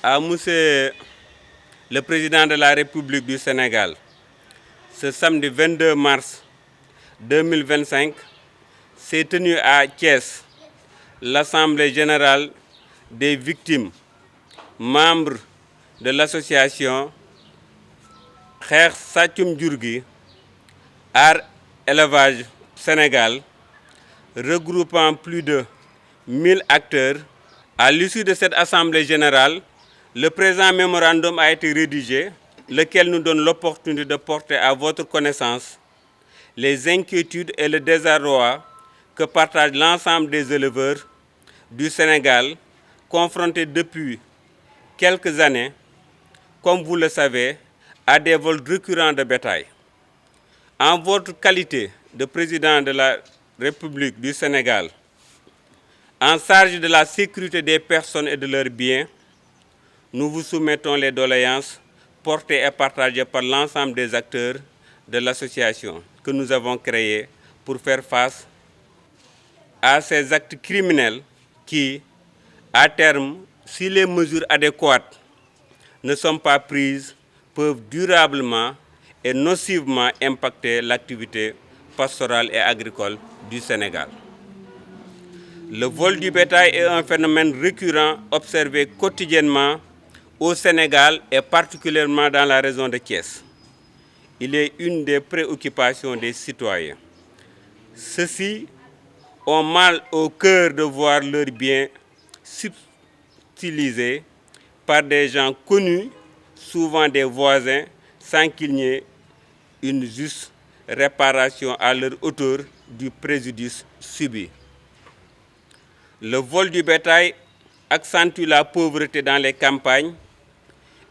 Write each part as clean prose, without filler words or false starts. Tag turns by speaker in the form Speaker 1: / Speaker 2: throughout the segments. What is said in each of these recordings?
Speaker 1: À Monsieur le Président de la République du Sénégal, ce samedi 22 mars 2025, s'est tenue à Thiès l'Assemblée générale des victimes, membres de l'association Xeex Sàccum Jur gi Aar Élevage Sénégal, regroupant plus de 1000 acteurs. À l'issue de cette Assemblée générale, le présent mémorandum a été rédigé, lequel nous donne l'opportunité de porter à votre connaissance les inquiétudes et le désarroi que partagent l'ensemble des éleveurs du Sénégal, confrontés depuis quelques années, comme vous le savez, à des vols récurrents de bétail. En votre qualité de président de la République du Sénégal, en charge de la sécurité des personnes et de leurs biens, nous vous soumettons les doléances portées et partagées par l'ensemble des acteurs de l'association que nous avons créée pour faire face à ces actes criminels qui, à terme, si les mesures adéquates ne sont pas prises, peuvent durablement et nocivement impacter l'activité pastorale et agricole du Sénégal. Le vol du bétail est un phénomène récurrent observé quotidiennement au Sénégal et particulièrement dans la région de Thiès. Il est une des préoccupations des citoyens. Ceux-ci ont mal au cœur de voir leurs biens subtilisés par des gens connus, souvent des voisins, sans qu'il n'y ait une juste réparation à leur auteur du préjudice subi. Le vol du bétail accentue la pauvreté dans les campagnes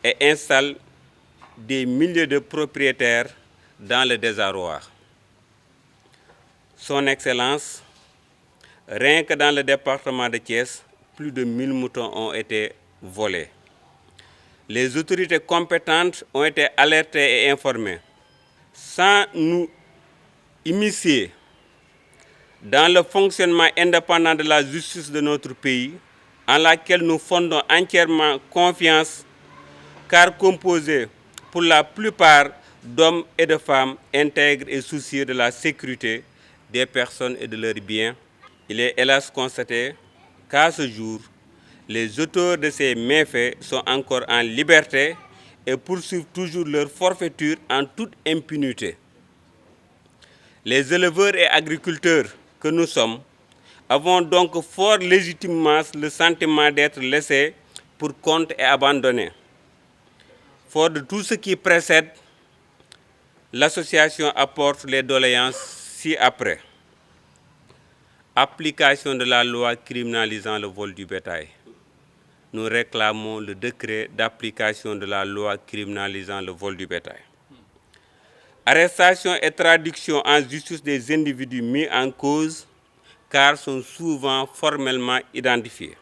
Speaker 1: et installe des milliers de propriétaires dans le désarroi. Son Excellence, rien que dans le département de Thiès, plus de 1000 moutons ont été volés. Les autorités compétentes ont été alertées et informées. Sans nous immiscer dans le fonctionnement indépendant de la justice de notre pays, en laquelle nous fondons entièrement confiance, car composée pour la plupart d'hommes et de femmes intègres et soucieux de la sécurité des personnes et de leurs biens, il est hélas constaté qu'à ce jour, les auteurs de ces méfaits sont encore en liberté et poursuivent toujours leur forfaiture en toute impunité. Les éleveurs et agriculteurs que nous sommes avons donc fort légitimement le sentiment d'être laissés pour compte et abandonnés. Fort de tout ce qui précède, l'association apporte les doléances ci-après. Application de la loi criminalisant le vol du bétail. Nous réclamons le décret d'application de la loi criminalisant le vol du bétail. Arrestation et traduction en justice des individus mis en cause, car sont souvent formellement identifiés.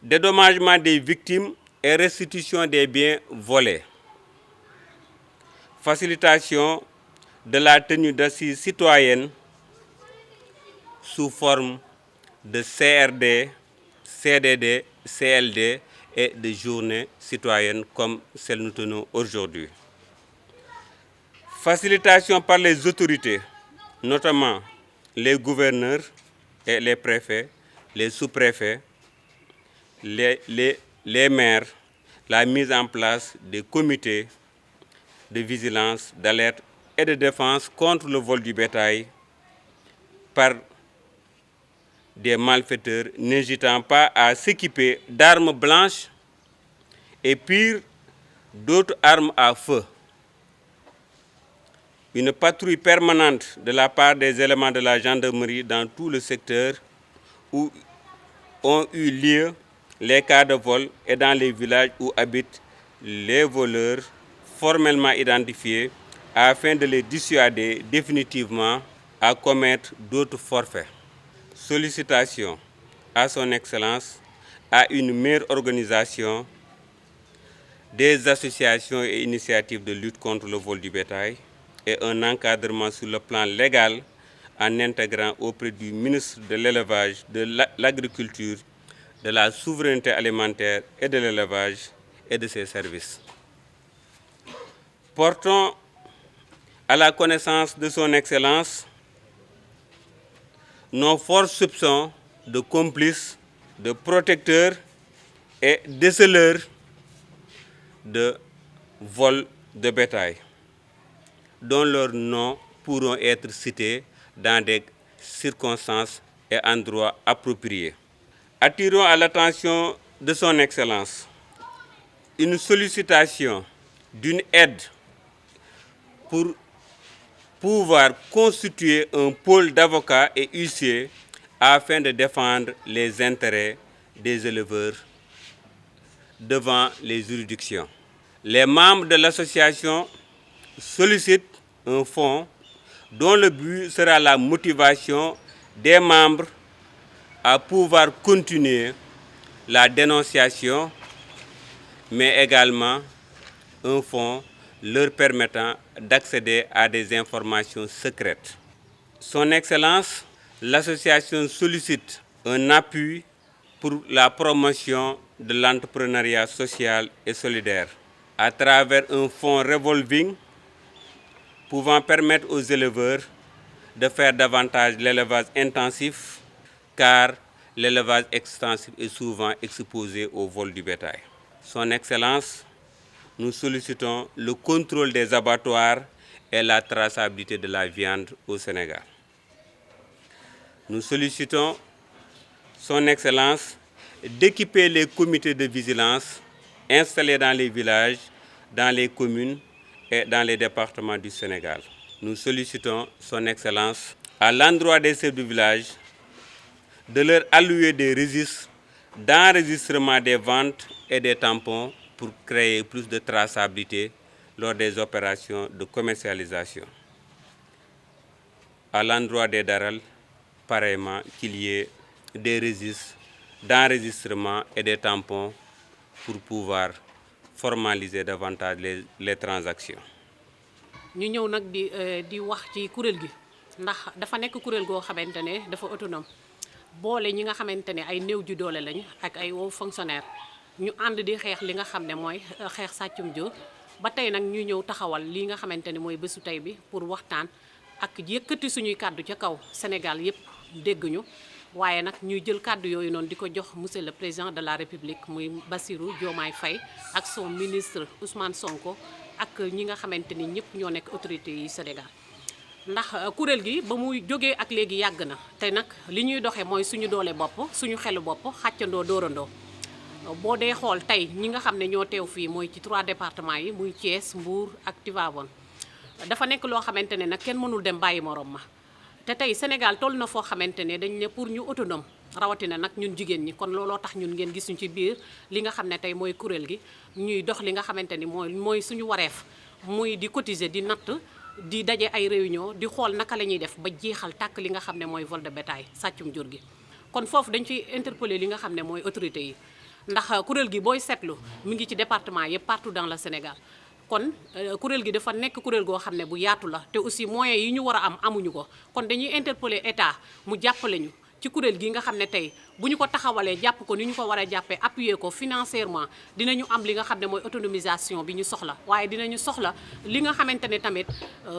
Speaker 1: Dédommagement des victimes et restitution des biens volés. Facilitation de la tenue d'assises citoyennes sous forme de CRD, CDD, CLD et de journées citoyennes comme celle que nous tenons aujourd'hui. Facilitation par les autorités, notamment les gouverneurs et les préfets, les sous-préfets, les maires, la mise en place des comités de vigilance, d'alerte et de défense contre le vol du bétail par des malfaiteurs n'hésitant pas à s'équiper d'armes blanches et pire, d'autres armes à feu. Une patrouille permanente de la part des éléments de la gendarmerie dans tout le secteur où ont eu lieu les cas de vol et dans les villages où habitent les voleurs formellement identifiés afin de les dissuader définitivement à commettre d'autres forfaits. Sollicitation à son Excellence à une meilleure organisation des associations et initiatives de lutte contre le vol du bétail et un encadrement sur le plan légal en intégrant auprès du ministre de l'Élevage, de l'Agriculture, de la souveraineté alimentaire et de l'élevage et de ses services. Portons à la connaissance de son Excellence nos forts soupçons de complices, de protecteurs et déceleurs de vol de bétail, dont leurs noms pourront être cités dans des circonstances et endroits appropriés. Attirons à l'attention de son Excellence une sollicitation d'une aide pour pouvoir constituer un pôle d'avocats et huissiers afin de défendre les intérêts des éleveurs devant les juridictions. Les membres de l'association sollicitent un fonds dont le but sera la motivation des membres à pouvoir continuer la dénonciation, mais également un fonds leur permettant d'accéder à des informations secrètes. Son Excellence, l'association sollicite un appui pour la promotion de l'entrepreneuriat social et solidaire à travers un fonds revolving pouvant permettre aux éleveurs de faire davantage l'élevage intensif, car l'élevage extensif est souvent exposé au vol du bétail. Son Excellence, nous sollicitons le contrôle des abattoirs et la traçabilité de la viande au Sénégal. Nous sollicitons Son Excellence d'équiper les comités de vigilance installés dans les villages, dans les communes et dans les départements du Sénégal. Nous sollicitons Son Excellence, à l'endroit des chefs de village, de leur allouer des registres d'enregistrement des ventes et des tampons pour créer plus de traçabilité lors des opérations de commercialisation. À l'endroit des daral, pareillement, qu'il y ait des registres d'enregistrement et des tampons pour pouvoir formaliser davantage les transactions.
Speaker 2: ñu ñëw nag di wax ci kuréel gi ndax dafa nekk kuréel goo xamante ne dafa autonome boole ñi nga xamante ne ay néew ju doole lañ ak ay hauts fonctionnaires ñu ànd di xeex li nga xam ne mooy xeex sàccum jur ba tey nag ñu ñëw taxawal li nga xamante ne mooy bésu tey bi pour waxtaan ak yëkkati suñuy kàddu ca kaw Sénégal yépp dégg ñu waaye nag ñuy jël kàddu yooyu noonu di ko jox monsieur le président de la République muy Bassirou Diomaye Faye ak son ministre Ousmane Sonko ak ñi nga xamante ni ñëpp ñoo nekk autorité yi Sénégal ndax kuréel gi ba muy jógee ak léegi yàgg na te nag li ñuy doxee mooy suñu doole bopp suñu xelu bopp xàccandoo dóorandoo boo dee xool tey ñi nga xam ne ñoo teew fii mooy ci 3 départements yi muy Thiès Mbour ak Tivaouane dafa nekk loo xamante ne nag kenn mënul dem bàyyi morom ma te tey Sénégal toll na foo xamante ne dañ ne pour ñu autonome rawatina nag ñun jigéen ñi kon looloo tax ñun ngeen gis ñu ci biir li nga xam ne tey mooy kuréel gi ñuy dox li nga xamante ni mooy suñu wareef muy di cotiser di natt di daje ay réunion di xool naka la ñuy def ba jeexal tàkk li nga xam ne mooy vol de bétail sàccum jur gi kon foofu dañ ciy interpeller li nga xam ne mooy autorité yi ndax kuréel gi booy seetlu mi ngi ci département yëpp partout dans le Sénégal kon kuréel gi dafa nekk kuréel goo xam ne bu yaatu la te aussi moyens yi ñu war a am amuñu ko kon dañuy interpeller état mu jàppale ñu ci kuréel gi nga xam ne tey bu ñu ko taxawalee jàpp ko ni ñu ko war a jàppee appuyer ko financièrement dinañu am li nga xam ne mooy autonomisation bi ñu soxla waaye dinañu soxla li nga xamante ne tamit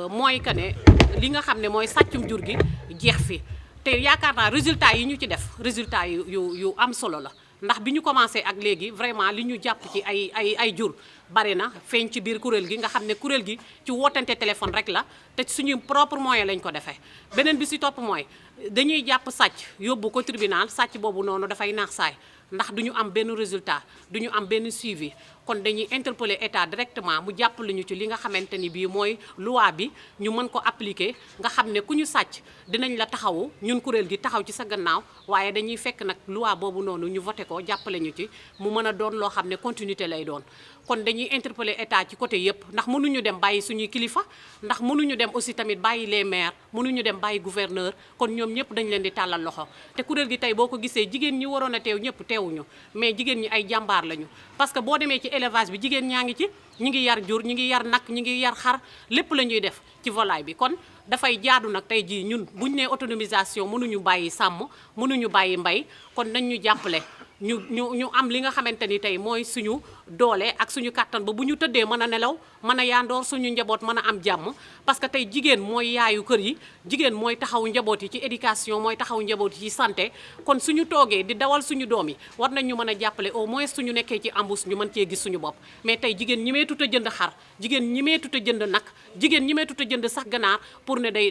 Speaker 2: mooy que ne li nga xam ne mooy sàccum jur gi jeex fi te yaakaar naa résultat yi ñu ci def résultat yu am solo la ndax bi ñu commencé ak léegi vraiment li ñu jàpp ci ay jur bari na feeñ ci biir kuréel gi nga xam ne kuréel gi ci wootante téléphone rek la te suñu propre moyen lañ ko defee beneen bi si topp mooy dañuy jàpp sàcc yóbbu ko tribunal sàcc boobu noonu dafay naax saay ndax du ñu am benn résultat du ñu am benn suivi kon dañuy interpeller état directement mu jàppale ñu ci li nga xamante ni bii mooy loi bi ñu mën ko appliquer nga xam ne ku ñu sàcc dinañ la taxawu ñun kuréel gi taxaw ci sa gannaaw waaye dañuy fekk nag loi boobu noonu ñu voté ko jàppale ñu ci mu mën a doon loo xam ne continuité lay doon kon dañuy interpeller état ci côté yépp ndax mënuñu dem bàyyi suñuy kilifa ndax mënuñu dem aussi tamit bàyyi les maires mënuñu dem bàyyi gouverneur kon ñoom ñëpp dañ leen di tàllal loxo te kuréel gi tey boo ko gisee jigéen ñi waroon a teew ñëpp teewuñu mais jigéen ñi ay jàmbaar lañu parce que boo demee ci élevage bi jigéen ñaa ngi ci ñi ngi yar jur ñi ngi yar nag ñi ngi yar xar lépp la ñuy def ci volaille bi kon dafay jaadu nag tey jii ñun buñ nee autonomisation mënuñu bàyyi sàmm mënuñu bàyyi mbay kon nañ ñu jàppale ñu am li nga xamante ni tey mooy suñu doole ak suñu kàttan ba bu ñu tëddee mën a nelaw mën a yaandoor suñu njaboot mën a am jàmm parce que tey jigéen mooy yaayu kër yi jigéen mooy taxaw njaboot yi ci éducation mooy taxaw njaboot yi ci santé kon suñu toogee di dawal suñu doom yi war nañ ñu mën a jàppale au moins suñu nekkee ci embauche ñu mën cee gis suñu bopp mais tey jigéen ñi mee tut a jënd xar jigéen ñi mee tut a jënd nag jigéen ñi mee tut a jënd sax ganaar pour ne day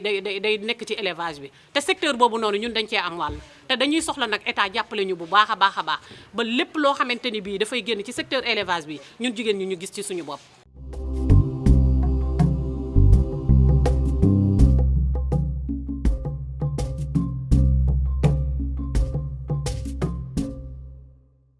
Speaker 2: nekk ci élevage bi te secteur boobu noonu ñun dañ cee am wàll te dañuy soxla nag état jàppale ñu bu baax a baax ba lépp loo xamante ni bii dafay génn ci secteur élevage bi ñun jigéen ñi ñu gis ci suñu bopp